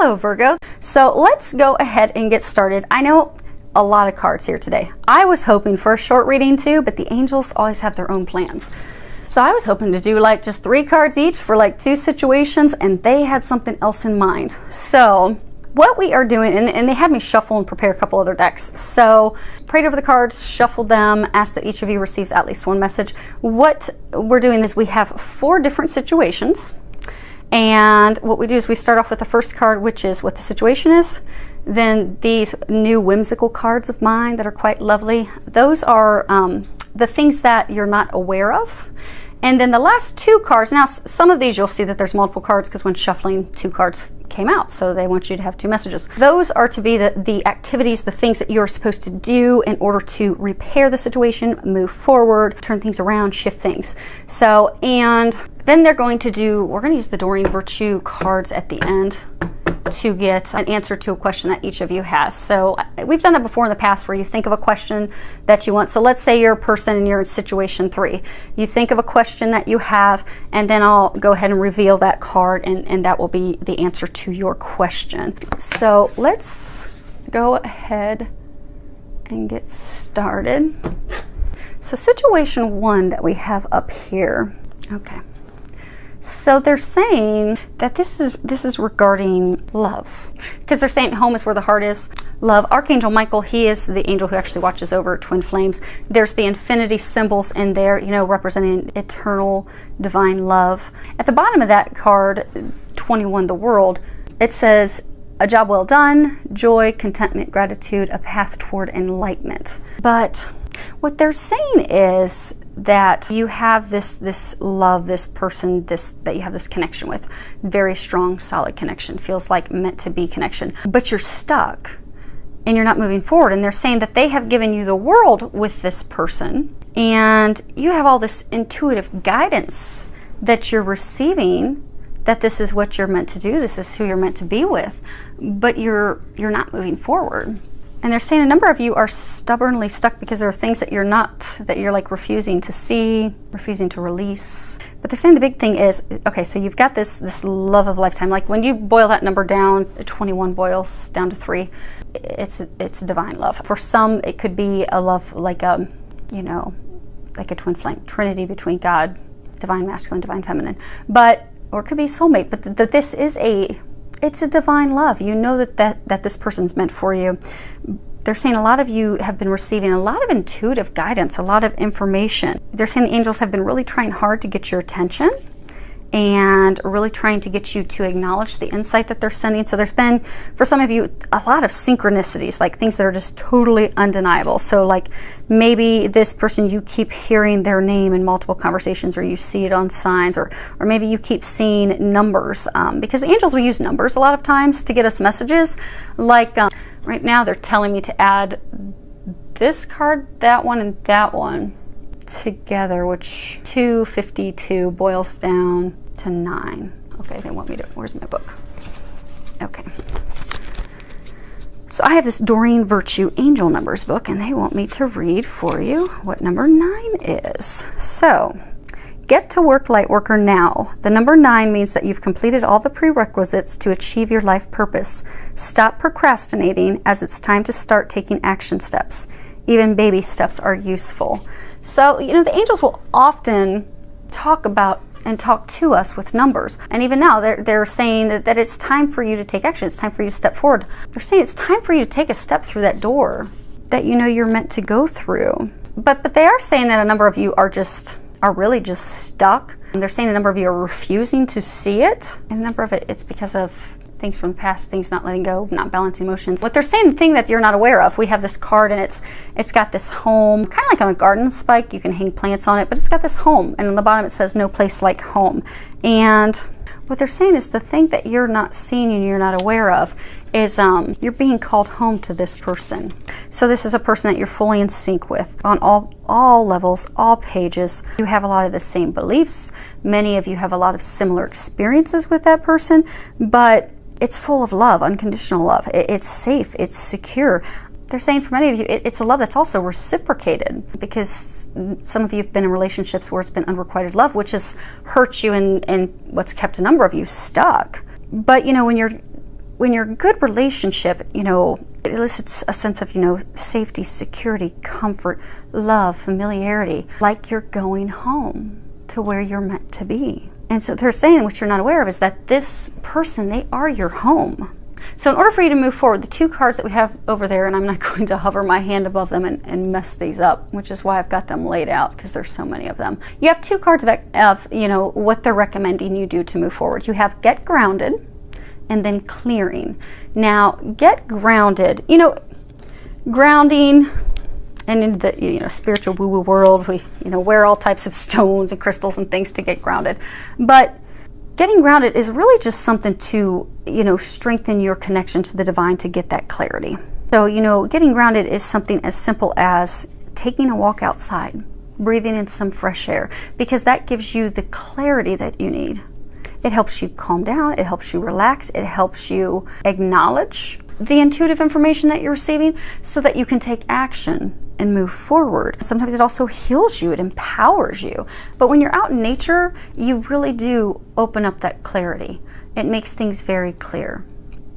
Hello Virgo. So let's go ahead and get started. I know a lot of cards here today. I was hoping for a short reading too, but the angels always have their own plans. So I was hoping to do like just 3 cards each for like 2 situations, and they had something else in mind. So what we are doing, and they had me shuffle and prepare a couple other decks. So prayed over the cards, shuffled them, asked that each of you receives at least 1 message. What we're doing is we have 4 different situations. And what we do is we start off with the first card, which is what the situation is. Then these new whimsical cards of mine that are quite lovely. Those are the things that you're not aware of. And then the last 2 cards, now some of these you'll see that there's multiple cards because when shuffling 2 cards came out, so they want you to have 2 messages. Those are to be the activities, the things that you're supposed to do in order to repair the situation, move forward, turn things around, shift things. So, and then they're going to do, we're going to use the Doreen Virtue cards at the end to get an answer to a question that each of you has. So we've done that before in the past where you think of a question that you want. So let's say you're a person and you're in situation 3. You think of a question that you have, and then I'll go ahead and reveal that card, and that will be the answer to your question. So let's go ahead and get started. So situation 1 that we have up here. Okay. So they're saying that this is regarding love, because they're saying home is where the heart is. Love. Archangel Michael, he is the angel who actually watches over twin flames. There's the infinity symbols in there, you know, representing eternal divine love. At the bottom of that card, 21, the world, it says a job well done, joy, contentment, gratitude, a path toward enlightenment. But what they're saying is that you have this love, this person, that you have this connection with, very strong, solid connection, feels like meant to be connection, but you're stuck and you're not moving forward. And they're saying that they have given you the world with this person, and you have all this intuitive guidance that you're receiving, that this is what you're meant to do, this is who you're meant to be with, but you're not moving forward. And they're saying a number of you are stubbornly stuck because there are things that you're like refusing to see, refusing to release. But they're saying the big thing is, okay, so you've got this love of a lifetime. Like when you boil that number down, 21 boils down to 3, it's divine love. For some, it could be a love like a, you know, like a twin flame, trinity between God, divine masculine, divine feminine. But, or it could be soulmate, but that this is it's a divine love. You know that this person's meant for you. They're saying a lot of you have been receiving a lot of intuitive guidance, a lot of information. They're saying the angels have been really trying hard to get your attention and really trying to get you to acknowledge the insight that they're sending. So there's been, for some of you, a lot of synchronicities, like things that are just totally undeniable. So like maybe this person, you keep hearing their name in multiple conversations, or you see it on signs, or maybe you keep seeing numbers, because the angels will use numbers a lot of times to get us messages. Like right now they're telling me to add this card, that one, and that one together, which 252 boils down to 9. Okay, they want me to, where's my book? Okay. So I have this Doreen Virtue Angel Numbers book, and they want me to read for you what number 9 is. So, get to work, light worker, now. The number 9 means that you've completed all the prerequisites to achieve your life purpose. Stop procrastinating, as it's time to start taking action steps. Even baby steps are useful. So, you know, the angels will often talk about and talk to us with numbers. And even now, they're saying that it's time for you to take action. It's time for you to step forward. They're saying it's time for you to take a step through that door that you know you're meant to go through. But they are saying that a number of you are really just stuck. And they're saying a number of you are refusing to see it. And a number of it's because of things from the past, things not letting go, not balancing emotions. What they're saying, the thing that you're not aware of, we have this card and it's got this home, kind of like on a garden spike, you can hang plants on it, but it's got this home, and on the bottom it says no place like home. And what they're saying is the thing that you're not seeing and you're not aware of is you're being called home to this person. So this is a person that you're fully in sync with on all levels, all pages. You have a lot of the same beliefs. Many of you have a lot of similar experiences with that person, but it's full of love, unconditional love. It's safe, it's secure. They're saying for many of you, it's a love that's also reciprocated, because some of you have been in relationships where it's been unrequited love, which has hurt you and what's kept a number of you stuck. But you know, when you're when you're in a good relationship, you know, it elicits a sense of, you know, safety, security, comfort, love, familiarity, like you're going home to where you're meant to be. And so they're saying, what you're not aware of is that this person, they are your home. So in order for you to move forward, the two cards that we have over there, and I'm not going to hover my hand above them and mess these up, which is why I've got them laid out, because there's so many of them. You have two cards of, you know, what they're recommending you do to move forward. You have get grounded and then clearing. Now, get grounded, you know, grounding, and in the, you know, spiritual woo-woo world, we, you know, wear all types of stones and crystals and things to get grounded. But getting grounded is really just something to, you know, strengthen your connection to the divine, to get that clarity. So, you know, getting grounded is something as simple as taking a walk outside, breathing in some fresh air, because that gives you the clarity that you need. It helps you calm down, it helps you relax, it helps you acknowledge the intuitive information that you're receiving so that you can take action and move forward. Sometimes it also heals you, it empowers you. But when you're out in nature, you really do open up that clarity. It makes things very clear.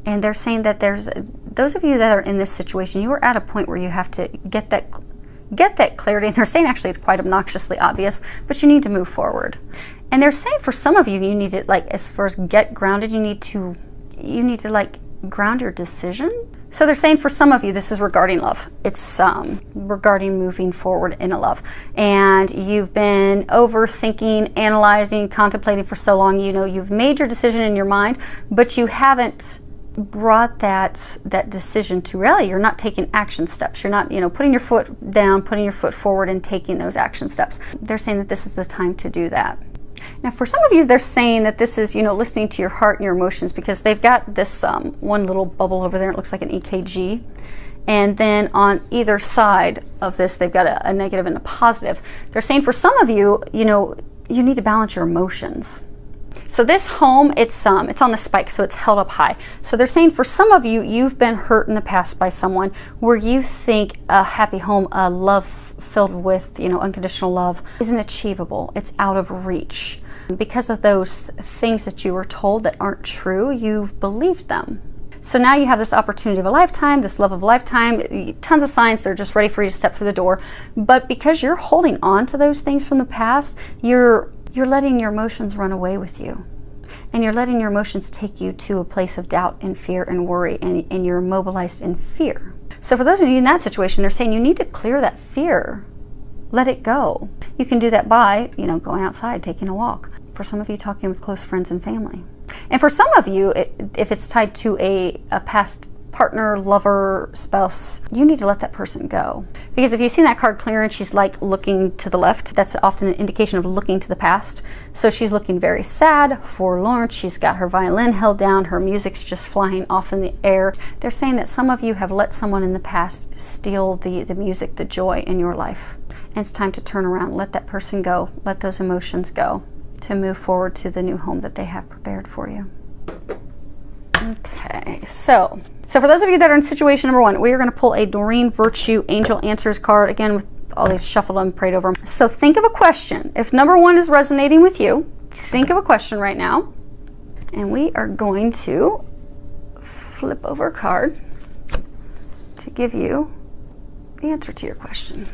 And they're saying that those of you that are in this situation, you are at a point where you have to get that clarity. And they're saying actually it's quite obnoxiously obvious, but you need to move forward. And they're saying for some of you, you need to, like, as far as get grounded, you need to like ground your decision. So they're saying for some of you, this is regarding love. It's regarding moving forward in a love. And you've been overthinking, analyzing, contemplating for so long. You know, you've made your decision in your mind, but you haven't brought that decision to reality. You're not taking action steps. You're not, you know, putting your foot down, putting your foot forward and taking those action steps. They're saying that this is the time to do that. Now, for some of you, they're saying that this is, you know, listening to your heart and your emotions, because they've got this one little bubble over there. It looks like an EKG. And then on either side of this, they've got a negative and a positive. They're saying for some of you, you know, you need to balance your emotions. So this home, it's on the spike, so it's held up high. So they're saying for some of you, you've been hurt in the past by someone where you think a happy home, a love filled with, you know, unconditional love isn't achievable. It's out of reach. Because of those things that you were told that aren't true, you've believed them. So now you have this opportunity of a lifetime, this love of a lifetime, tons of signs, they're just ready for you to step through the door. But because you're holding on to those things from the past, you're letting your emotions run away with you. And you're letting your emotions take you to a place of doubt and fear and worry, and you're immobilized in fear. So for those of you in that situation, they're saying you need to clear that fear. Let it go. You can do that by, you know, going outside, taking a walk. For some of you, talking with close friends and family. And for some of you, if it's tied to a past partner, lover, spouse, you need to let that person go. Because if you see that card clear and she's like looking to the left, that's often an indication of looking to the past. So she's looking very sad, forlorn, she's got her violin held down, her music's just flying off in the air. They're saying that some of you have let someone in the past steal the music, the joy in your life. And it's time to turn around, let that person go, let those emotions go, to move forward to the new home that they have prepared for you. Okay, so for those of you that are in situation number one, we are going to pull a Doreen Virtue Angel Answers card, again with all these shuffled and prayed over. So think of a question. If number one is resonating with you, think of a question right now. And we are going to flip over a card to give you the answer to your question.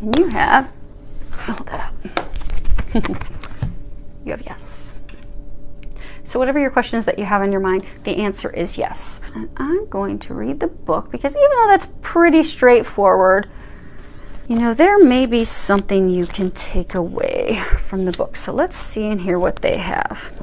And you have, hold that up. You have yes. So whatever your question is that you have in your mind, the answer is yes. And I'm going to read the book, because even though that's pretty straightforward, you know, there may be something you can take away from the book. So let's see and hear what they have.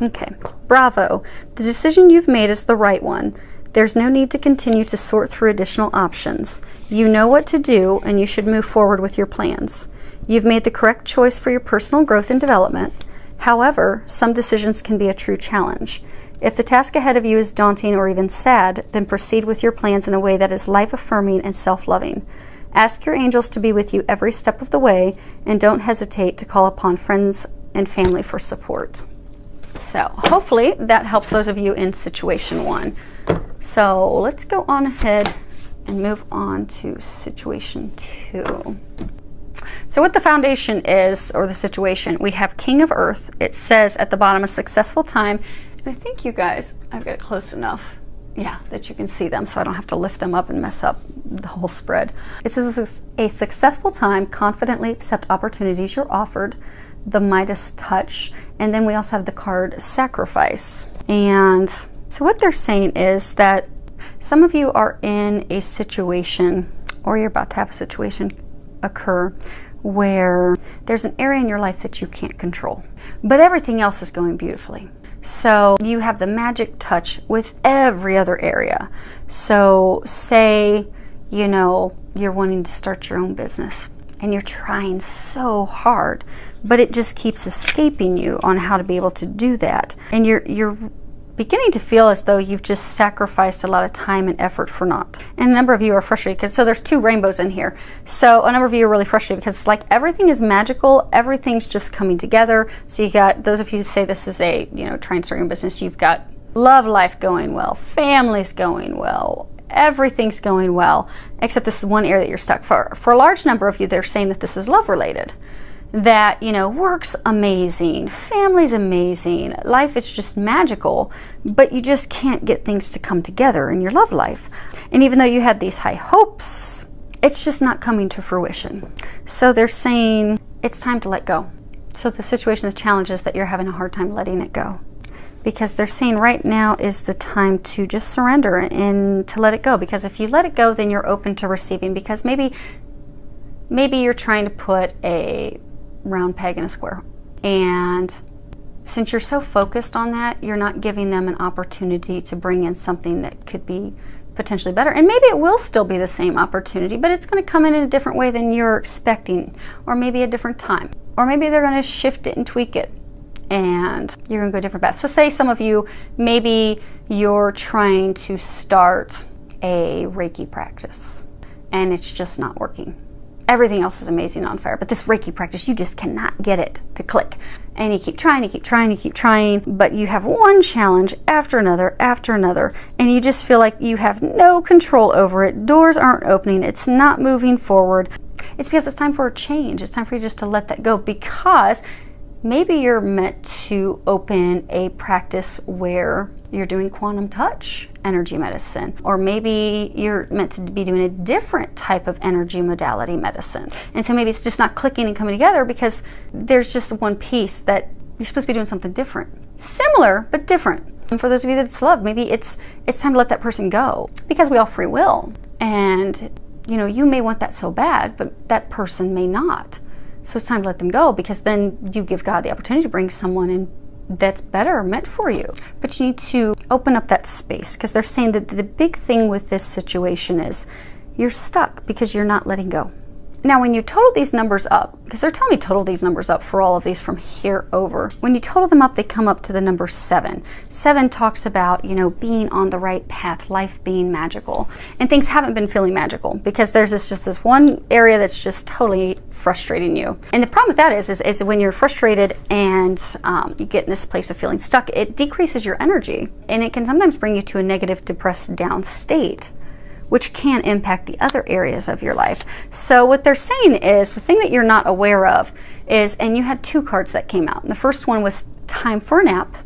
Okay, bravo. The decision you've made is the right one. There's no need to continue to sort through additional options. You know what to do, and you should move forward with your plans. You've made the correct choice for your personal growth and development. However, some decisions can be a true challenge. If the task ahead of you is daunting or even sad, then proceed with your plans in a way that is life-affirming and self-loving. Ask your angels to be with you every step of the way, and don't hesitate to call upon friends and family for support. So hopefully that helps those of you in situation one. So let's go on ahead and move on to situation two. So what the foundation is, or the situation, we have King of Earth. It says at the bottom, a successful time I think you guys, I've got it close enough, yeah, that you can see them so I don't have to lift them up and mess up the whole spread. It says a successful time, confidently accept opportunities you're offered, the Midas touch, and then we also have the card sacrifice. And so what they're saying is that some of you are in a situation, or you're about to have a situation occur, where there's an area in your life that you can't control, but everything else is going beautifully. So you have the magic touch with every other area. So say, you know, you're wanting to start your own business and you're trying so hard, but it just keeps escaping you on how to be able to do that. And you're beginning to feel as though you've just sacrificed a lot of time and effort for naught. And a number of you are frustrated because, so there's two rainbows in here. So a number of you are really frustrated because it's like everything is magical, everything's just coming together. So you got, those of you who say this is a, you know, trying to start your own business, you've got love life going well, family's going well, everything's going well, except this is one area that you're stuck for. For a large number of you, they're saying that this is love related. That, you know, work's amazing, family's amazing, life is just magical, but you just can't get things to come together in your love life. And even though you had these high hopes, it's just not coming to fruition. So they're saying it's time to let go. So the situation, the challenge is that you're having a hard time letting it go. Because they're saying right now is the time to just surrender and to let it go. Because if you let it go, then you're open to receiving. Because maybe you're trying to put a round peg in a square, and since you're so focused on that, you're not giving them an opportunity to bring in something that could be potentially better. And maybe it will still be the same opportunity, but it's going to come in a different way than you're expecting, or maybe a different time, or maybe they're going to shift it and tweak it and you're going to go a different path. So say some of you, maybe you're trying to start a Reiki practice and it's just not working. Everything else is amazing, on fire, but this Reiki practice, you just cannot get it to click. And you keep trying, you keep trying, you keep trying, but you have one challenge after another, and you just feel like you have no control over it. Doors aren't opening, it's not moving forward. It's because it's time for a change. It's time for you just to let that go, because maybe you're meant to open a practice where you're doing quantum touch energy medicine, or maybe you're meant to be doing a different type of energy modality medicine. And so maybe it's just not clicking and coming together because there's just one piece that you're supposed to be doing something different. Similar, but different. And for those of you that it's love, maybe it's time to let that person go, because we all free will. And you know, you may want that so bad, but that person may not. So it's time to let them go, because then you give God the opportunity to bring someone in that's better meant for you. But you need to open up that space, because they're saying that the big thing with this situation is you're stuck because you're not letting go. Now, when you total these numbers up, because they're telling me total these numbers up for all of these from here over, when you total them up, they come up to the number 7. 7 talks about, you know, being on the right path, life being magical. And things haven't been feeling magical because there's just this one area that's just totally frustrating you. And the problem with that is when you're frustrated and you get in this place of feeling stuck, it decreases your energy, and it can sometimes bring you to a negative, depressed, down state, which can impact the other areas of your life. So what they're saying is, the thing that you're not aware of is, and you had 2 cards that came out. And the first one was time for a nap,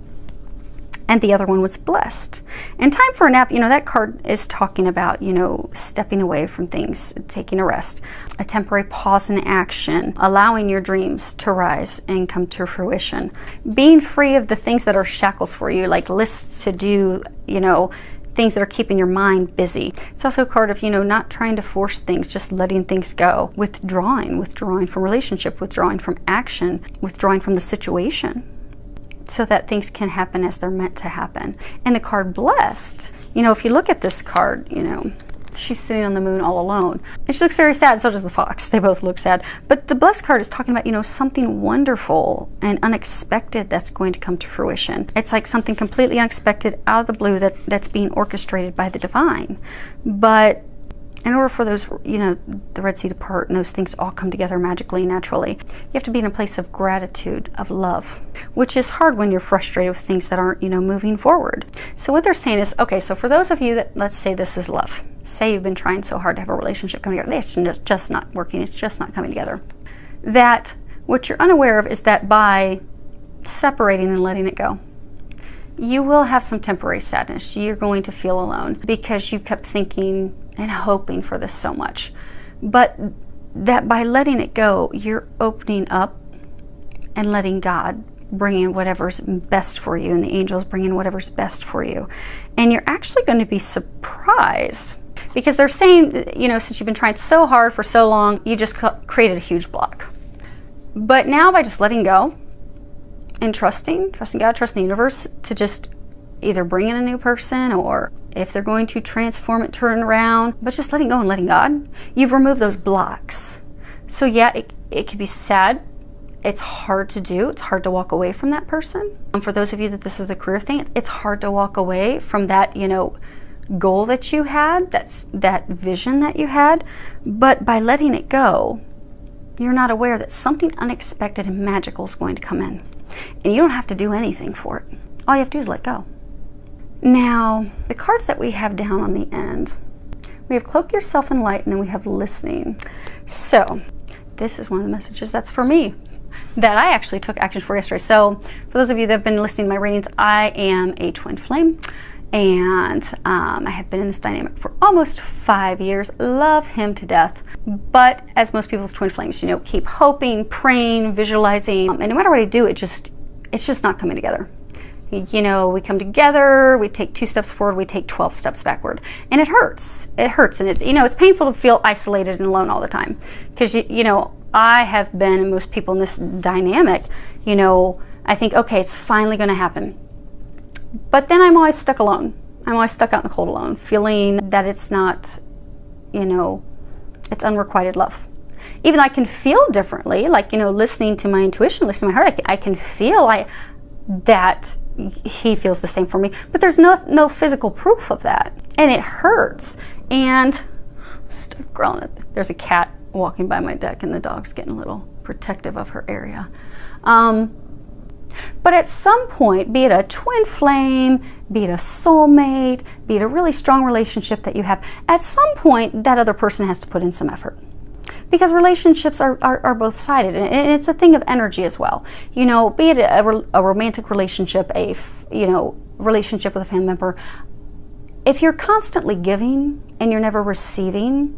and the other one was blessed. And time for a nap, you know, that card is talking about, you know, stepping away from things, taking a rest, a temporary pause in action, allowing your dreams to rise and come to fruition, being free of the things that are shackles for you, like lists to do, you know, things that are keeping your mind busy. It's also a card of, you know, not trying to force things, just letting things go, withdrawing from relationship, withdrawing from action, withdrawing from the situation, so that things can happen as they're meant to happen. And the card blessed, you know, if you look at this card, you know, she's sitting on the moon all alone, and she looks very sad. So does the fox. They both look sad. But the blessed card is talking about, you know, something wonderful and unexpected that's going to come to fruition. It's like something completely unexpected out of the blue that's being orchestrated by the divine. But in order for those, you know, the Red Sea to part and those things all come together magically, naturally, you have to be in a place of gratitude, of love, which is hard when you're frustrated with things that aren't, you know, moving forward. So what they're saying is, okay, so for those of you that, let's say this is love. Say you've been trying so hard to have a relationship come together. It's just not working. It's just not coming together. That what you're unaware of is that by separating and letting it go, you will have some temporary sadness. You're going to feel alone because you kept thinking and hoping for this so much. But that by letting it go, you're opening up and letting God bring in whatever's best for you, and the angels bring in whatever's best for you. And you're actually going to be surprised, because they're saying, you know, since you've been trying so hard for so long, you just created a huge block. But now by just letting go and trusting God, trusting the universe to just either bring in a new person, or if they're going to transform it, turn around, but just letting go and letting God, you've removed those blocks. So yeah, it can be sad. It's hard to do. It's hard to walk away from that person. For those of you that this is a career thing, it's hard to walk away from that, you know, goal that you had, that vision that you had. But by letting it go, you're not aware that something unexpected and magical is going to come in. And you don't have to do anything for it. All you have to do is let go. Now, the cards that we have down on the end, we have cloak yourself in light, and then we have listening. So this is one of the messages that's for me, that I actually took action for yesterday. So for those of you that have been listening to my readings, I am a twin flame, and I have been in this dynamic for almost 5 years. Love him to death. But as most people with twin flames, you know, keep hoping, praying, visualizing, and no matter what I do, it's just not coming together. You know, we come together, we take 2 steps forward, we take 12 steps backward. And it hurts. It hurts. And it's, you know, it's painful to feel isolated and alone all the time. Because, you know, I have been, and most people in this dynamic, you know, I think, okay, it's finally going to happen. But then I'm always stuck alone. I'm always stuck out in the cold alone, feeling that it's not, you know, it's unrequited love. Even though I can feel differently, like, you know, listening to my intuition, listening to my heart, I can feel that he feels the same for me, but there's no physical proof of that, and it hurts. And I'm stuck growling. There's a cat walking by my deck, and the dog's getting a little protective of her area. But at some point, be it a twin flame, be it a soulmate, be it a really strong relationship that you have, at some point that other person has to put in some effort. Because relationships are both-sided, and it's a thing of energy as well. You know, be it a romantic relationship, you know, relationship with a family member. If you're constantly giving and you're never receiving,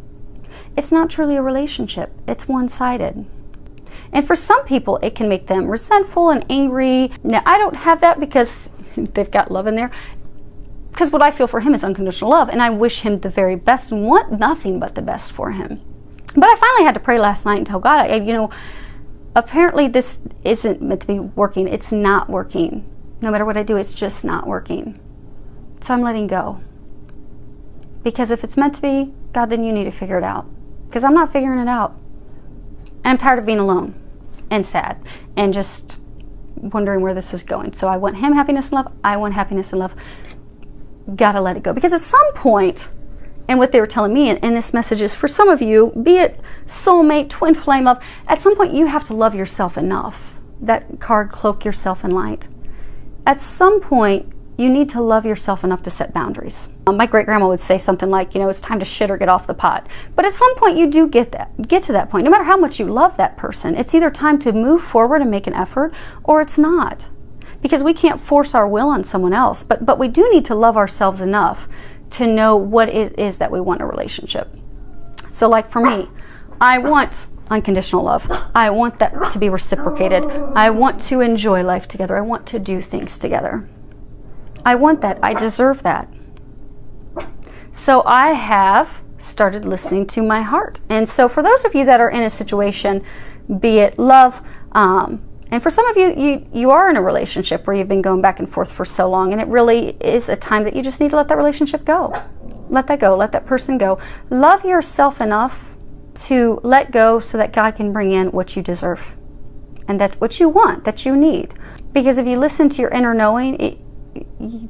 it's not truly a relationship. It's one-sided. And for some people, it can make them resentful and angry. Now, I don't have that because they've got love in there. Because what I feel for him is unconditional love, and I wish him the very best and want nothing but the best for him. But I finally had to pray last night and tell God, you know, apparently this isn't meant to be working. It's not working. No matter what I do, it's just not working. So I'm letting go. Because if it's meant to be, God, then you need to figure it out. Because I'm not figuring it out. And I'm tired of being alone and sad and just wondering where this is going. So I want him happiness and love. I want happiness and love. Gotta let it go. Because at some point, and what they were telling me in this message is, for some of you, be it soulmate, twin flame love, at some point you have to love yourself enough. That card, cloak yourself in light. At some point, you need to love yourself enough to set boundaries. My great-grandma would say something like, you know, it's time to shit or get off the pot. But at some point, you do get to that point. No matter how much you love that person, it's either time to move forward and make an effort, or it's not. Because we can't force our will on someone else. But we do need to love ourselves enough to know what it is that we want in a relationship. So like for me, I want unconditional love. I want that to be reciprocated. I want to enjoy life together. I want to do things together. I want that. I deserve that. So I have started listening to my heart. And so for those of you that are in a situation, be it love, and for some of you, you are in a relationship where you've been going back and forth for so long, and it really is a time that you just need to let that relationship go. Let that go. Let that person go. Love yourself enough to let go so that God can bring in what you deserve and that what you want, that you need. Because if you listen to your inner knowing,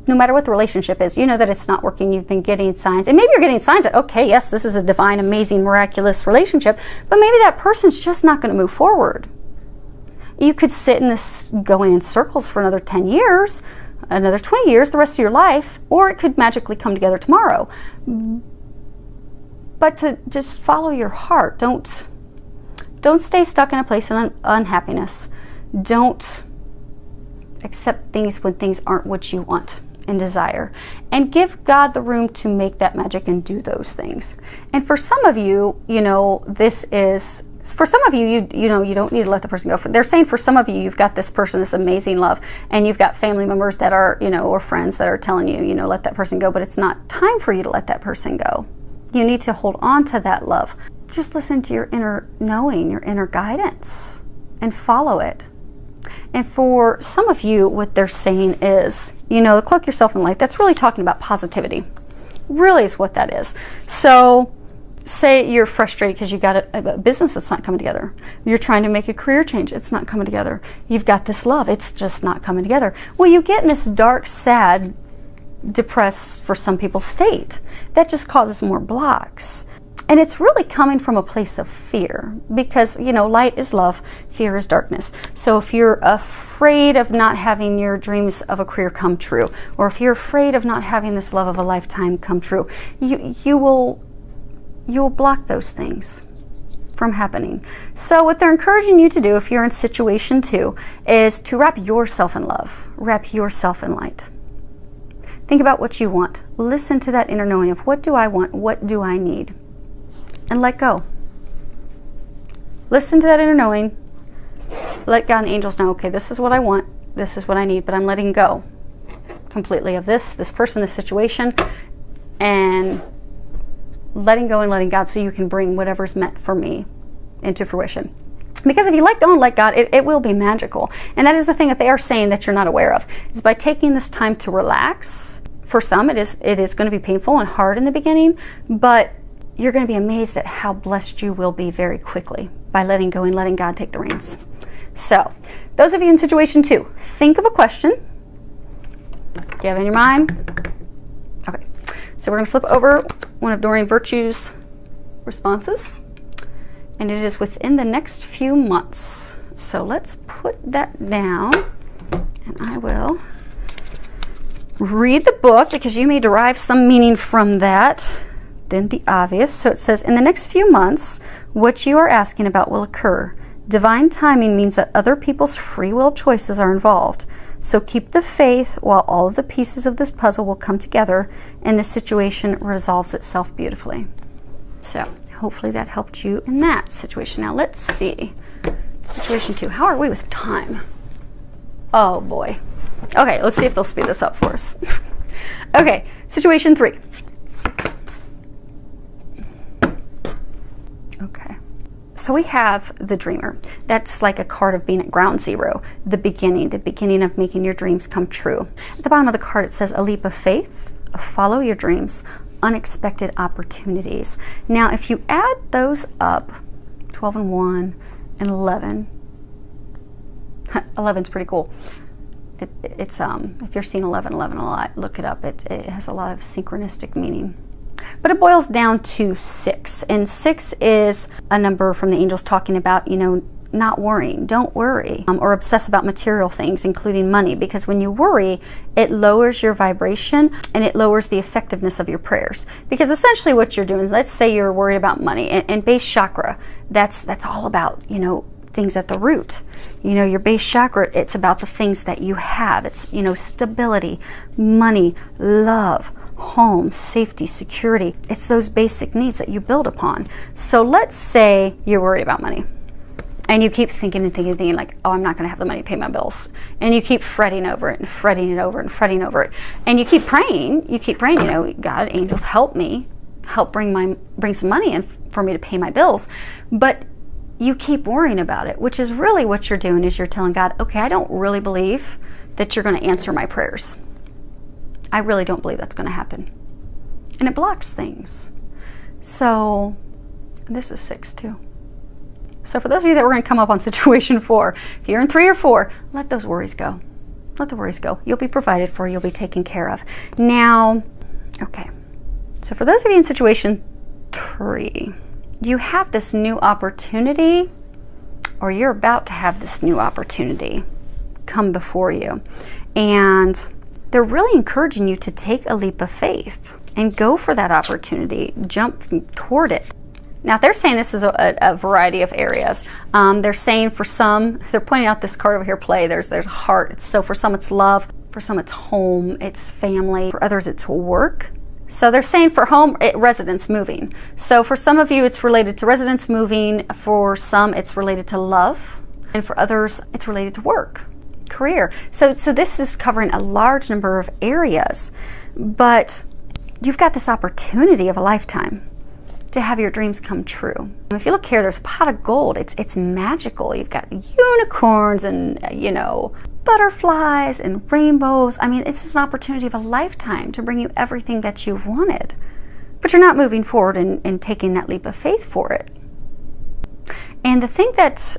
no matter what the relationship is, you know that it's not working. You've been getting signs, and maybe you're getting signs that, okay, yes, this is a divine, amazing, miraculous relationship, but maybe that person's just not going to move forward. You could sit in this going in circles for another 10 years, another 20 years, the rest of your life, or it could magically come together tomorrow. But to just follow your heart. Don't stay stuck in a place of unhappiness. Don't Accept things when things aren't what you want and desire, and give God the room to make that magic and do those things. And for some of you, you know, this is, for some of you, you know, you don't need to let the person go. They're saying for some of you, you've got this person, this amazing love, and you've got family members that are, you know, or friends that are telling you, you know, let that person go, but it's not time for you to let that person go. You need to hold on to that love. Just listen to your inner knowing, your inner guidance, and follow it. And for some of you, what they're saying is, you know, cloak yourself in light. That's really talking about positivity. Really is what that is. So say you're frustrated because you got a business that's not coming together. You're trying to make a career change. It's not coming together. You've got this love. It's just not coming together. Well, you get in this dark, sad, depressed, for some people, state. That just causes more blocks. And it's really coming from a place of fear, because, you know, light is love, fear is darkness. So if you're afraid of not having your dreams of a career come true, or if you're afraid of not having this love of a lifetime come true, you will block those things from happening. So what they're encouraging you to do, if you're in situation 2, is to wrap yourself in love, wrap yourself in light. Think about what you want. Listen to that inner knowing of, what do I want? What do I need? And let go. Listen to that inner knowing. Let God and angels know, okay, this is what I want, this is what I need, but I'm letting go completely of this person, this situation, and letting go and letting God, so you can bring whatever's meant for me into fruition. Because if you let go and let God, it will be magical. And that is the thing that they are saying that you're not aware of, is by taking this time to relax. For some, it is going to be painful and hard in the beginning, but you're going to be amazed at how blessed you will be very quickly by letting go and letting God take the reins. So, those of you in situation 2, think of a question. Do you have it in your mind? Okay. So we're going to flip over one of Doreen Virtue's responses. And it is within the next few months. So let's put that down. And I will read the book, because you may derive some meaning from that than the obvious. So it says, in the next few months, what you are asking about will occur. Divine timing means that other people's free will choices are involved. So keep the faith while all of the pieces of this puzzle will come together and the situation resolves itself beautifully. So hopefully that helped you in that situation. Now let's see. Situation 2. How are we with time? Oh boy. Okay, let's see if they'll speed this up for us. Okay, situation 3. Okay, so we have the dreamer. That's like a card of being at ground zero, the beginning of making your dreams come true. At the bottom of the card it says a leap of faith, follow your dreams, unexpected opportunities. Now if you add those up, 12 and 1 and 11, 11's pretty cool. It's if you're seeing 11 a lot, look it up. It has a lot of synchronistic meaning. But it boils down to 6, and 6 is a number from the angels talking about, you know, not worrying. Don't worry or obsess about material things, including money, because when you worry, it lowers your vibration and it lowers the effectiveness of your prayers. Because essentially what you're doing is, let's say you're worried about money, and base chakra, that's all about, you know, things at the root. You know, your base chakra, it's about the things that you have. It's, you know, stability, money, love, home, safety, security. It's those basic needs that you build upon. So let's say you're worried about money and you keep thinking like, oh, I'm not going to have the money to pay my bills. And you keep fretting over it and fretting it over and fretting over it. And you keep praying, you know, God, angels, help me, help bring some money in for me to pay my bills. But you keep worrying about it, which is really what you're doing, is you're telling God, okay, I don't really believe that you're going to answer my prayers. I really don't believe that's going to happen. And it blocks things. So this is 6 too. So for those of you that were going to come up on situation 4, if you're in 3 or 4, let those worries go. Let the worries go. You'll be provided for, you'll be taken care of. Now, okay. So for those of you in situation 3, you have this new opportunity, or you're about to have this new opportunity come before you. And they're really encouraging you to take a leap of faith and go for that opportunity, jump toward it. Now they're saying this is a variety of areas. They're saying for some, they're pointing out this card over here, play. There's heart. So for some it's love. For some it's home. It's family. For others it's work. So they're saying for home, residence moving. So for some of you it's related to residence moving. For some it's related to love. And for others it's related to work, career. So this is covering a large number of areas. But you've got this opportunity of a lifetime to have your dreams come true. If you look here, there's a pot of gold. It's magical. You've got unicorns and, you know, butterflies and rainbows. I mean, it's an opportunity of a lifetime to bring you everything that you've wanted. But you're not moving forward and taking that leap of faith for it. And the thing that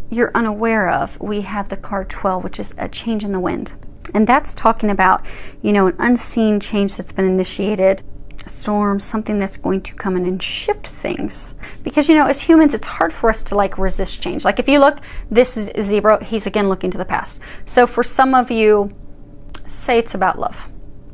you're unaware of, we have the card 12, which is a change in the wind. And that's talking about, you know, an unseen change that's been initiated, a storm, something that's going to come in and shift things. Because, you know, as humans, it's hard for us to like resist change. Like if you look, this is zebra, he's again looking to the past. So for some of you, say it's about love.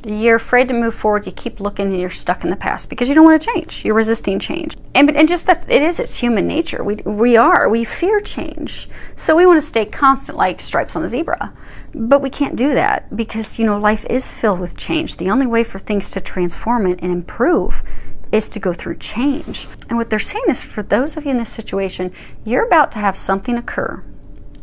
You're afraid to move forward, you keep looking and you're stuck in the past because you don't want to change. You're resisting change. And just that it's human nature. We fear change. So we want to stay constant like stripes on the zebra. But we can't do that because, you know, life is filled with change. The only way for things to transform it and improve is to go through change. And what they're saying is for those of you in this situation, you're about to have something occur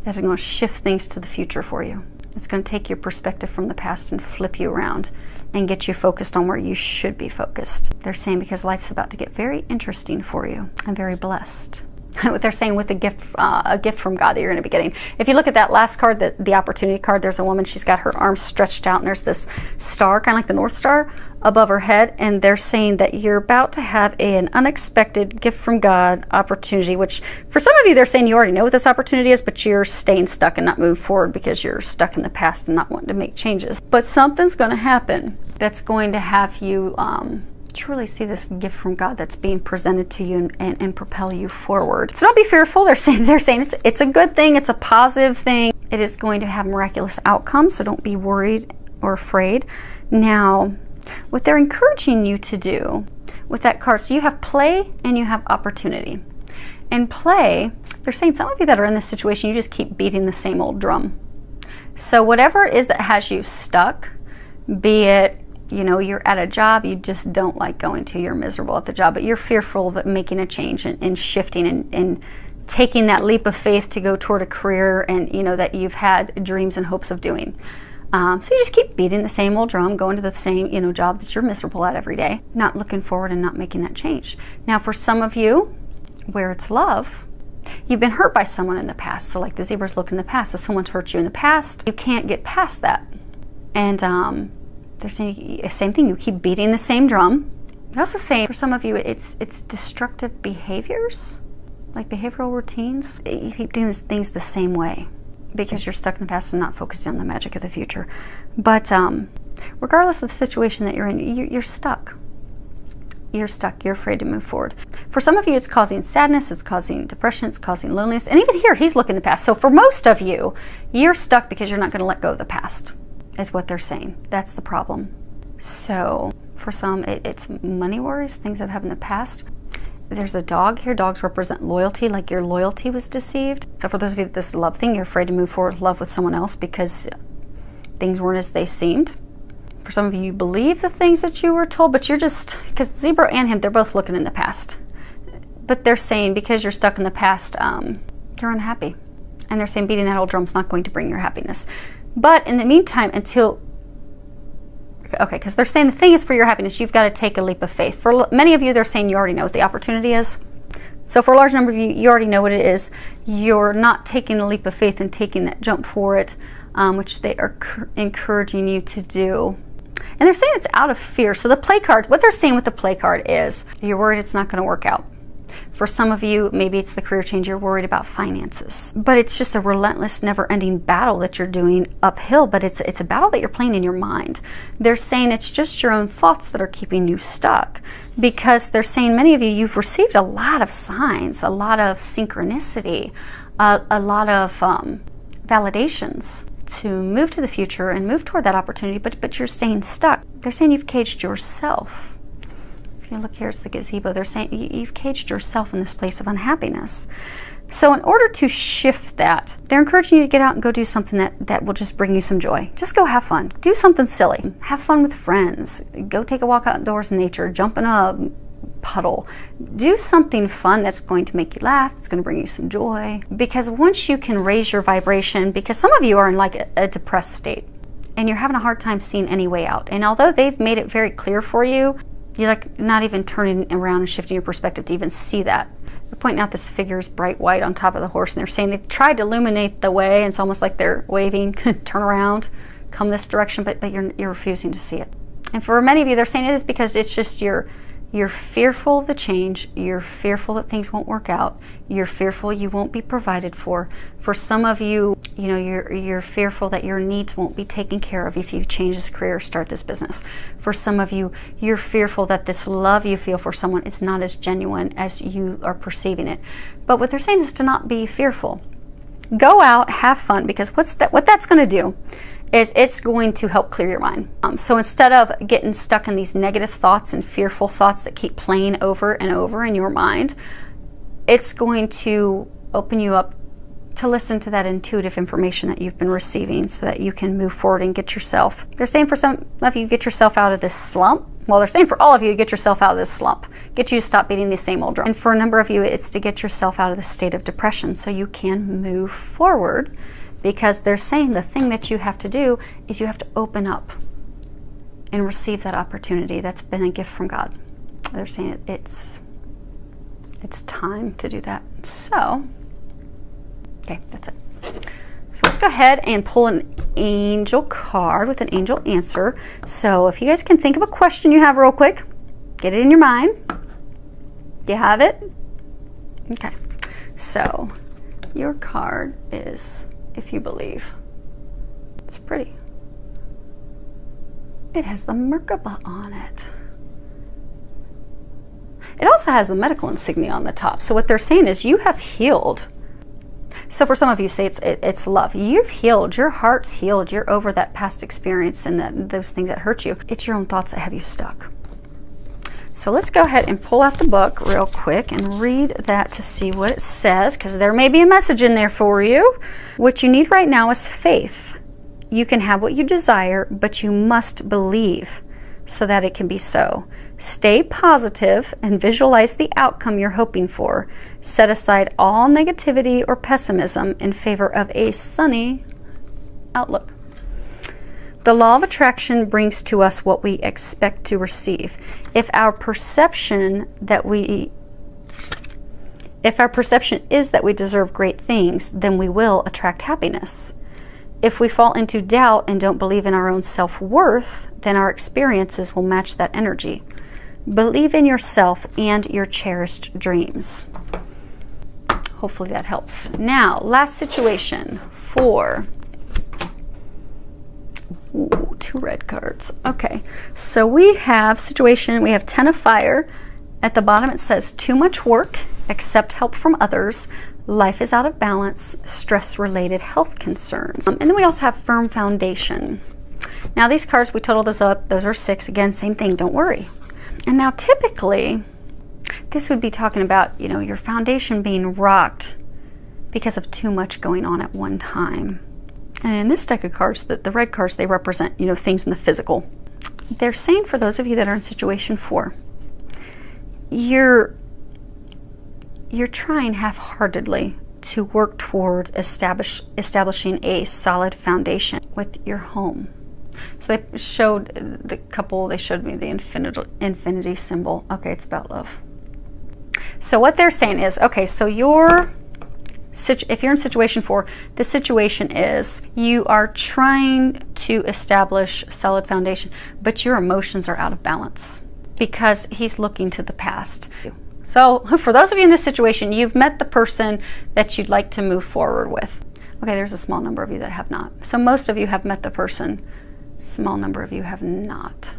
that is going to shift things to the future for you. It's going to take your perspective from the past and flip you around and get you focused on where you should be focused. They're saying because life's about to get very interesting for you and very blessed. What they're saying with a gift from God that you're going to be getting. If you look at that last card, the opportunity card, there's a woman, she's got her arms stretched out and there's this star, kind of like the North Star, above her head. And they're saying that you're about to have an unexpected gift from God opportunity, which for some of you, they're saying you already know what this opportunity is, but you're staying stuck and not moving forward because you're stuck in the past and not wanting to make changes. But something's going to happen that's going to have you truly see this gift from God that's being presented to you and propel you forward. So don't be fearful. They're saying it's a good thing. It's a positive thing. It is going to have miraculous outcomes. So don't be worried or afraid. Now, what they're encouraging you to do with that card, so you have play and you have opportunity. And play, they're saying some of you that are in this situation, you just keep beating the same old drum. So whatever it is that has you stuck, be it, you know, you're at a job you just don't like going to, you're miserable at the job, but you're fearful of making a change and shifting and taking that leap of faith to go toward a career and, you know, that you've had dreams and hopes of doing. So you just keep beating the same old drum, going to the same, you know, job that you're miserable at every day, not looking forward and not making that change. Now, for some of you, where it's love, you've been hurt by someone in the past. So like the zebras look in the past. So someone's hurt you in the past, you can't get past that. And they're saying the same thing. You keep beating the same drum. They're also saying for some of you, it's destructive behaviors, like behavioral routines. You keep doing things the same way because you're stuck in the past and not focusing on the magic of the future. But regardless of the situation that you're in, you're stuck. You're stuck. You're afraid to move forward. For some of you, it's causing sadness. It's causing depression. It's causing loneliness. And even here, he's looking at the past. So for most of you, you're stuck because you're not going to let go of the past, is what they're saying. That's the problem. So for some, it's money worries, things that have happened in the past. There's a dog here. Dogs represent loyalty, like your loyalty was deceived. So for those of you that this love thing, you're afraid to move forward with love with someone else because things weren't as they seemed. For some of you, you believe the things that you were told, but you're just, because Zebra and him, they're both looking in the past. But they're saying because you're stuck in the past, you're unhappy. And they're saying beating that old drum's not going to bring your happiness. But in the meantime, until, okay, because they're saying the thing is for your happiness, you've got to take a leap of faith. For many of you, they're saying you already know what the opportunity is. So for a large number of you, you already know what it is. You're not taking a leap of faith and taking that jump for it, which they are encouraging you to do. And they're saying it's out of fear. So the play card, what they're saying with the play card is you're worried it's not going to work out. For some of you, maybe it's the career change, you're worried about finances. But it's just a relentless, never-ending battle that you're doing uphill, but it's a battle that you're playing in your mind. They're saying it's just your own thoughts that are keeping you stuck, because they're saying many of you, you've received a lot of signs, a lot of synchronicity, a lot of validations to move to the future and move toward that opportunity, but you're staying stuck. They're saying you've caged yourself. If you look here, it's the gazebo. They're saying you've caged yourself in this place of unhappiness. So in order to shift that, they're encouraging you to get out and go do something that will just bring you some joy. Just go have fun. Do something silly. Have fun with friends. Go take a walk outdoors in nature. Jump in a puddle. Do something fun that's going to make you laugh. It's going to bring you some joy. Because once you can raise your vibration, because some of you are in like a depressed state and you're having a hard time seeing any way out. And although they've made it very clear for you, you're like not even turning around and shifting your perspective to even see that. They're pointing out this figure is bright white on top of the horse, and they're saying they've tried to illuminate the way, and it's almost like they're waving, turn around, come this direction, but you're refusing to see it. And for many of you, they're saying it is because it's just you're fearful of the change, you're fearful that things won't work out, you're fearful you won't be provided for. For some of you, you know, you're fearful that your needs won't be taken care of if you change this career or start this business. For some of you, you're fearful that this love you feel for someone is not as genuine as you are perceiving it. But what they're saying is to not be fearful. Go out, have fun, because what that's going to do is it's going to help clear your mind. So instead of getting stuck in these negative thoughts and fearful thoughts that keep playing over and over in your mind, it's going to open you up to listen to that intuitive information that you've been receiving so that you can move forward and get yourself. They're saying for some of you, get yourself out of this slump. Well, they're saying for all of you to get yourself out of this slump. Get you to stop beating the same old drum. And for a number of you, it's to get yourself out of the state of depression so you can move forward. Because they're saying the thing that you have to do is you have to open up and receive that opportunity that's been a gift from God. They're saying it's time to do that. So, okay, that's it. So let's go ahead and pull an angel card with an angel answer. So if you guys can think of a question you have real quick, get it in your mind. Do you have it? Okay. So your card is, if you believe. It's pretty. It has the Merkaba on it. It also has the medical insignia on the top. So what they're saying is you have healed. So for some of you, say it's love. You've healed. Your heart's healed. You're over that past experience and those things that hurt you. It's your own thoughts that have you stuck. So let's go ahead and pull out the book real quick and read that to see what it says, because there may be a message in there for you. What you need right now is faith. You can have what you desire, but you must believe so that it can be so. Stay positive and visualize the outcome you're hoping for. Set aside all negativity or pessimism in favor of a sunny outlook. The law of attraction brings to us what we expect to receive. If our perception is that we deserve great things, then we will attract happiness. If we fall into doubt and don't believe in our own self-worth, then our experiences will match that energy. Believe in yourself and your cherished dreams. Hopefully that helps. Now, last situation for... Ooh, 2 red cards. Okay, so we have situation, we have 10 of fire. At the bottom it says too much work, accept help from others, life is out of balance, stress-related health concerns. And then we also have firm foundation. Now these cards, we total those up, those are 6. Again, same thing, don't worry. And now typically, this would be talking about, you know, your foundation being rocked because of too much going on at one time. And in this deck of cards, the red cards, they represent, you know, things in the physical. They're saying for those of you that are in situation 4, you're trying half-heartedly to work towards establishing a solid foundation with your home. So they showed the couple, they showed me the infinity symbol. Okay, it's about love. So what they're saying is, okay, so if you're in situation 4, the situation is you are trying to establish solid foundation, but your emotions are out of balance because he's looking to the past. So for those of you in this situation, you've met the person that you'd like to move forward with. Okay, there's a small number of you that have not. So most of you have met the person. Small number of you have not.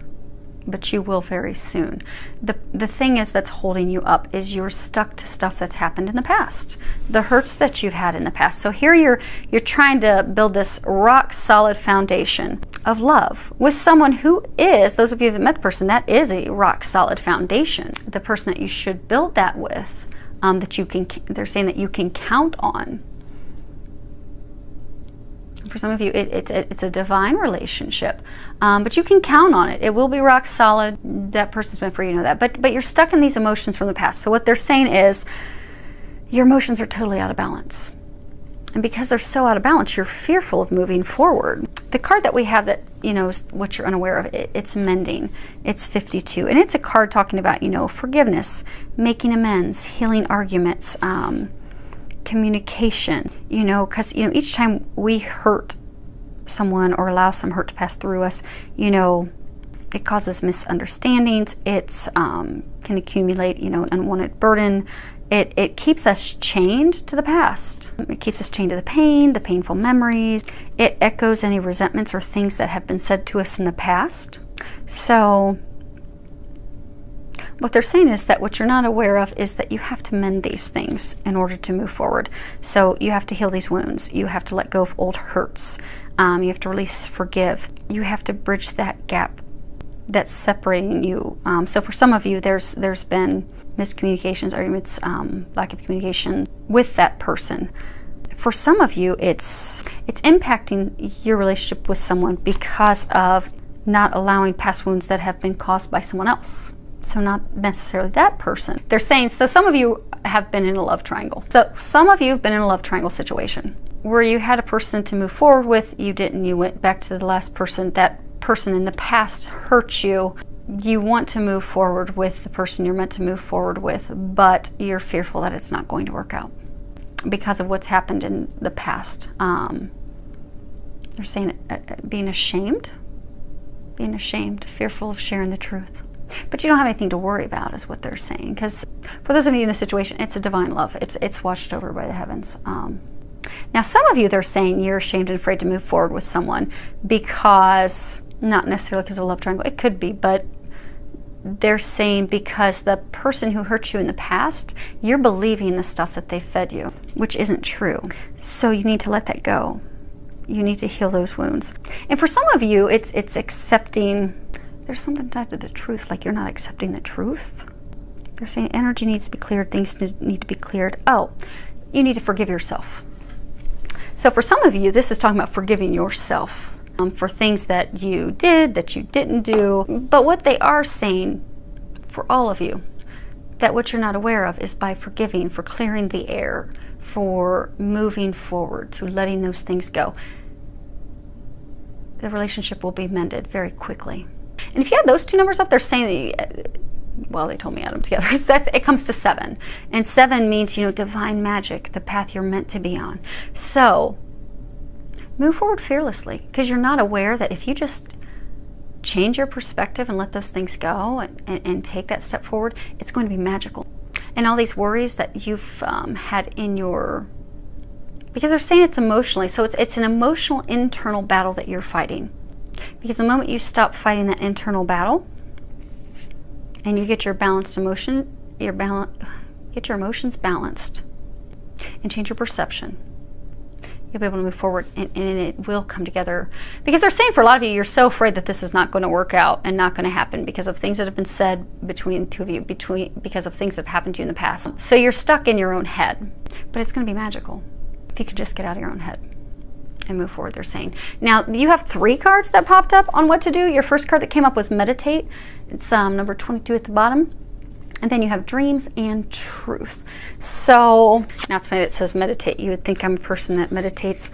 but you will very soon. The thing is that's holding you up is you're stuck to stuff that's happened in the past, the hurts that you've had in the past. So here you're trying to build this rock solid foundation of love with someone who is, those of you that met the person, that is a rock solid foundation. The person that you should build that with, that you can, they're saying that you can count on. For some of you, it's a divine relationship, but you can count on it. It will be rock solid. That person's meant for you, know that. But you're stuck in these emotions from the past. So what they're saying is your emotions are totally out of balance. And because they're so out of balance, you're fearful of moving forward. The card that we have that, you know, is what you're unaware of, it's Mending. It's 52. And it's a card talking about, you know, forgiveness, making amends, healing arguments, communication, you know, because, you know, each time we hurt someone or allow some hurt to pass through us, you know, it causes misunderstandings. It's can accumulate, you know, an unwanted burden. It keeps us chained to the past. It keeps us chained to the pain, the painful memories. It echoes any resentments or things that have been said to us in the past. So what they're saying is that what you're not aware of is that you have to mend these things in order to move forward. So you have to heal these wounds. You have to let go of old hurts. You have to release, forgive. You have to bridge that gap that's separating you. So for some of you, there's been miscommunications, arguments, lack of communication with that person. For some of you, it's impacting your relationship with someone because of not allowing past wounds that have been caused by someone else. So not necessarily that person. They're saying, so some of you have been in a love triangle. So some of you have been in a love triangle situation where you had a person to move forward with, you didn't, you went back to the last person. That person in the past hurt you. You want to move forward with the person you're meant to move forward with, but you're fearful that it's not going to work out because of what's happened in the past. They're saying being ashamed, fearful of sharing the truth. But you don't have anything to worry about is what they're saying. Because for those of you in this situation, it's a divine love. It's watched over by the heavens. Now, some of you, they're saying you're ashamed and afraid to move forward with someone because, not necessarily because of a love triangle, it could be, but they're saying because the person who hurt you in the past, you're believing the stuff that they fed you, which isn't true. So you need to let that go. You need to heal those wounds. And for some of you, it's accepting. There's something tied to the truth, like you're not accepting the truth. They're saying energy needs to be cleared, things need to be cleared. Oh, you need to forgive yourself. So for some of you, this is talking about forgiving yourself for things that you did, that you didn't do. But what they are saying for all of you, that what you're not aware of is by forgiving, for clearing the air, for moving forward, to letting those things go, the relationship will be mended very quickly. And if you had those two numbers up, they're saying, well, they told me add them together. It comes to 7. And 7 means, you know, divine magic, the path you're meant to be on. So move forward fearlessly, because you're not aware that if you just change your perspective and let those things go and take that step forward, it's going to be magical. And all these worries that you've had in your, because they're saying it's emotionally, so it's an emotional internal battle that you're fighting. Because the moment you stop fighting that internal battle and you get your balanced emotion, get your emotions balanced and change your perception, you'll be able to move forward and it will come together. Because they're saying for a lot of you, you're so afraid that this is not going to work out and not going to happen because of things that have been said between the two of you, because of things that have happened to you in the past. So you're stuck in your own head, but it's going to be magical if you can just get out of your own head and move forward, they're saying. Now, you have 3 cards that popped up on what to do. Your first card that came up was meditate. It's number 22 at the bottom. And then you have dreams and truth. So, now it's funny that it says meditate. You would think I'm a person that meditates.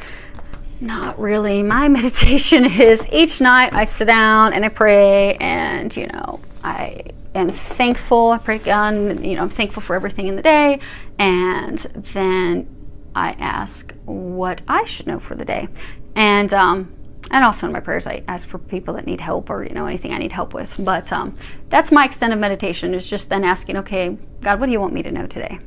Not really. My meditation is each night I sit down and I pray, and, you know, I am thankful. I pray to God, you know, I'm thankful for everything in the day. And then I ask what I should know for the day. And also in my prayers, I ask for people that need help, or, you know, anything I need help with. But that's my extent of meditation, is just then asking, okay, God, what do you want me to know today?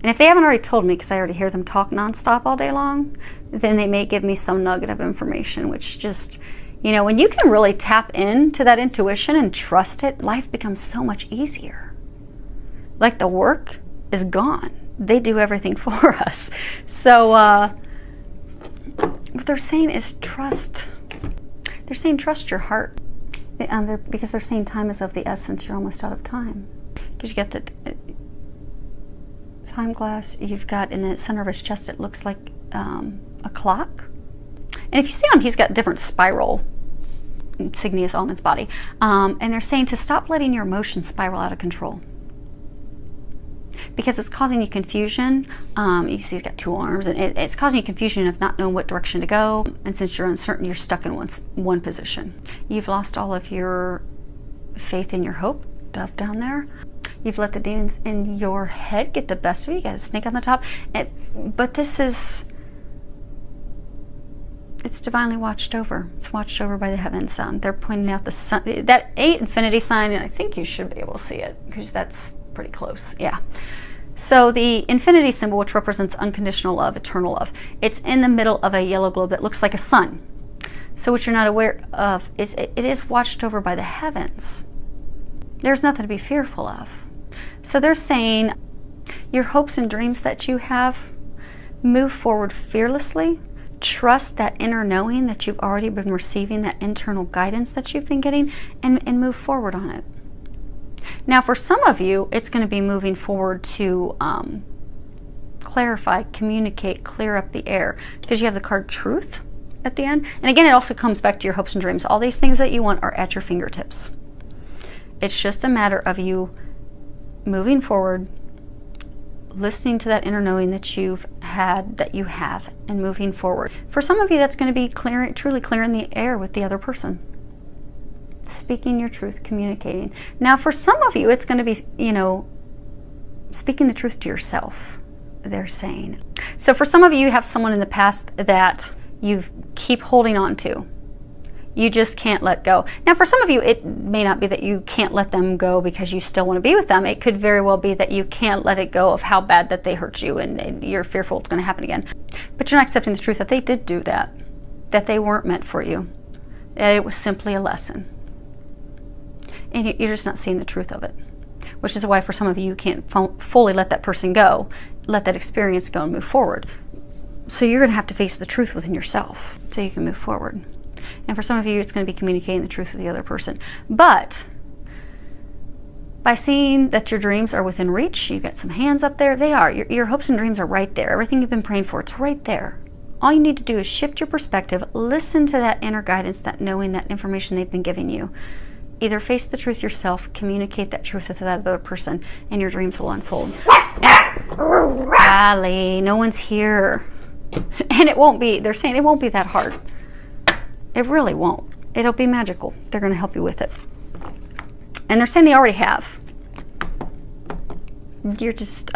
And if they haven't already told me, because I already hear them talk nonstop all day long, then they may give me some nugget of information, which just, You know, when you can really tap into that intuition and trust it, life becomes so much easier. Like the work is gone. They do everything for us. So what they're saying is trust. They're saying trust your heart. Because they're saying time is of the essence. You're almost out of time. Because you got the time glass. You've got in the center of his chest, it looks like a clock. And if you see him, he's got different spiral insignias on his body. And they're saying to stop letting your emotions spiral out of control. Because it's causing you confusion. You see he's got 2 arms, and it's causing you confusion of not knowing what direction to go. And since you're uncertain, you're stuck in one position. You've lost all of your faith and your hope, dove down there. You've let the demons in your head get the best of you. You got a snake on the top. But this is, it's divinely watched over. It's watched over by the heavens. They're pointing out the sun, that 8 infinity sign, and I think you should be able to see it because that's pretty close. Yeah. So the infinity symbol, which represents unconditional love, eternal love, it's in the middle of a yellow globe that looks like a sun. So what you're not aware of is it is watched over by the heavens. There's nothing to be fearful of. So they're saying your hopes and dreams that you have, move forward fearlessly. Trust that inner knowing that you've already been receiving, that internal guidance that you've been getting, and move forward on it. Now, for some of you, it's going to be moving forward to clarify, communicate, clear up the air, because you have the card Truth at the end. And again, it also comes back to your hopes and dreams. All these things that you want are at your fingertips. It's just a matter of you moving forward, listening to that inner knowing that you've had, that you have, and moving forward. For some of you, that's going to be clearing, truly clearing the air with the other person. Speaking your truth, communicating. Now, for some of you, it's going to be, you know, speaking the truth to yourself, they're saying. So for some of you, you have someone in the past that you keep holding on to. You just can't let go. Now, for some of you, it may not be that you can't let them go because you still want to be with them. It could very well be that you can't let it go of how bad that they hurt you, and you're fearful it's going to happen again. But you're not accepting the truth that they did do that they weren't meant for you, that it was simply a lesson. And you're just not seeing the truth of it, which is why for some of you, you can't fully let that person go, let that experience go and move forward. So you're going to have to face the truth within yourself so you can move forward. And for some of you, it's going to be communicating the truth with the other person. But by seeing that your dreams are within reach, you've got some hands up there, they are. Your hopes and dreams are right there. Everything you've been praying for, it's right there. All you need to do is shift your perspective, listen to that inner guidance, that knowing, that information they've been giving you. Either face the truth yourself, communicate that truth with that other person, and your dreams will unfold. Allie, no one's here. And it won't be, they're saying it won't be that hard. It really won't. It'll be magical. They're going to help you with it. And they're saying they already have. You're just,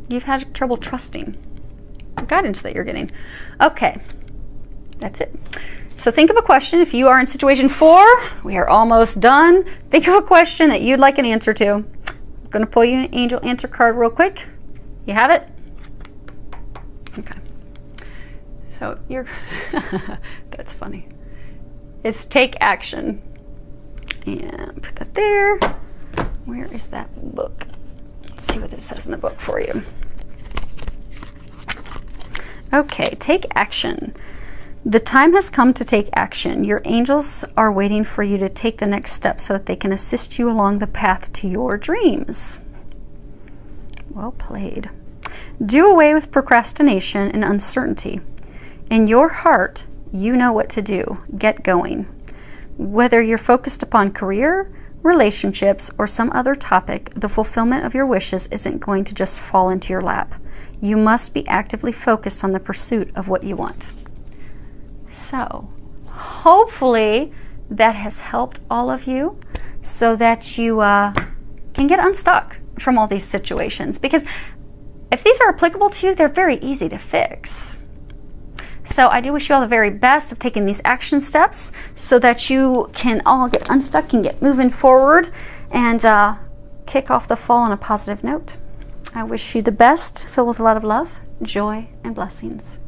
you've had trouble trusting the guidance that you're getting. Okay, that's it. So think of a question. If you are in situation 4, we are almost done. Think of a question that you'd like an answer to. I'm going to pull you an angel answer card real quick. You have it? Okay. So you're, that's funny. It's take action. And put that there. Where is that book? Let's see what it says in the book for you. Okay, take action. The time has come to take action. Your angels are waiting for you to take the next step so that they can assist you along the path to your dreams. Well played. Do away with procrastination and uncertainty. In your heart, you know what to do. Get going. Whether you're focused upon career, relationships, or some other topic, the fulfillment of your wishes isn't going to just fall into your lap. You must be actively focused on the pursuit of what you want. So, hopefully that has helped all of you so that you can get unstuck from all these situations. Because if these are applicable to you, they're very easy to fix. So I do wish you all the very best of taking these action steps so that you can all get unstuck and get moving forward and kick off the fall on a positive note. I wish you the best, filled with a lot of love, joy, and blessings.